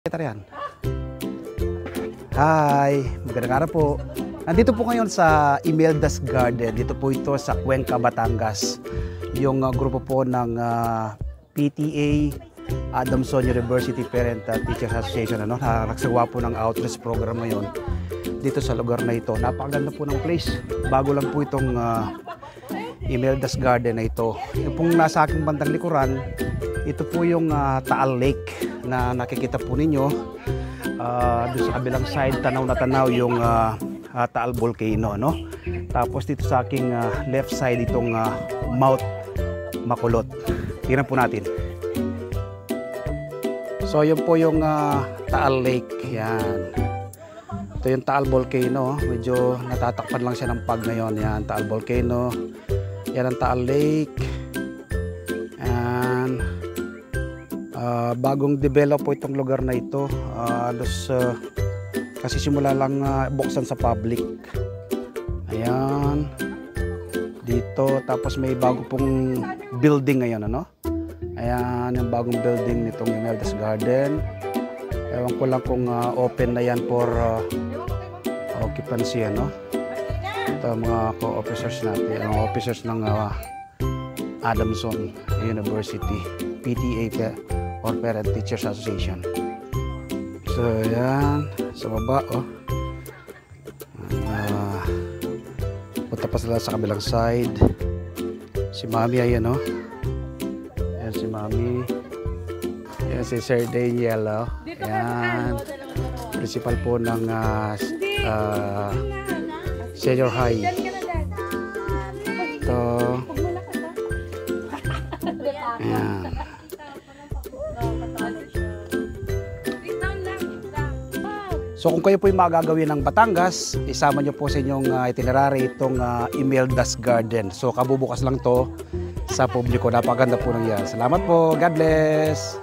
Yan. Hi, magandang araw po. Nandito po ngayon sa Imelda's Garden. Dito po ito sa Cuenca, Batangas. Yung grupo po ng PTA, Adamson University Parent Teachers Association. Nagsagawa po ng outreach program ngayon dito sa lugar na ito. Napakaganda po ng place. Bago lang po itong Imelda's Garden na ito. Yung pong nasa aking bandang likuran, ito po yung Taal Lake na nakikita po ninyo. Doon sa kabilang side, tanaw na tanaw yung Taal Volcano, no? Tapos dito sa aking left side, itong Mount Makulot. Tingnan po natin. So yun po yung Taal Lake. Yan. Ito yung Taal Volcano. Medyo natatakpan lang siya ng pag ngayon. Yan, Taal Volcano. Yan ang Taal Lake. And bagong develop po itong lugar na ito. Kasi simula lang buksan sa public. Ayan. Dito. Tapos may bago pong building ngayon. Ano? Ayan. Yung bagong building nitong Imelda's Garden. Ewan ko lang kung open na yan for occupancy. Ano? Ito mga co-officers natin. Mga officers ng Adamson University. PTA or Parent Teachers Association. So, yan. Sa baba, oh. Punta pa sila sa kabilang side. Si Mami, ayan, oh. Ayan si Mami. Ayan si Sir Daniel, oh. Ayan. Principal po ng senior high. Ito. Ayan. So kung kayo po yung magagawin ng Batangas, isama nyo po sa inyong itinerary itong Imelda's Garden. So kabubukas lang to sa publiko. Napaganda po nangyari. Salamat po. God bless.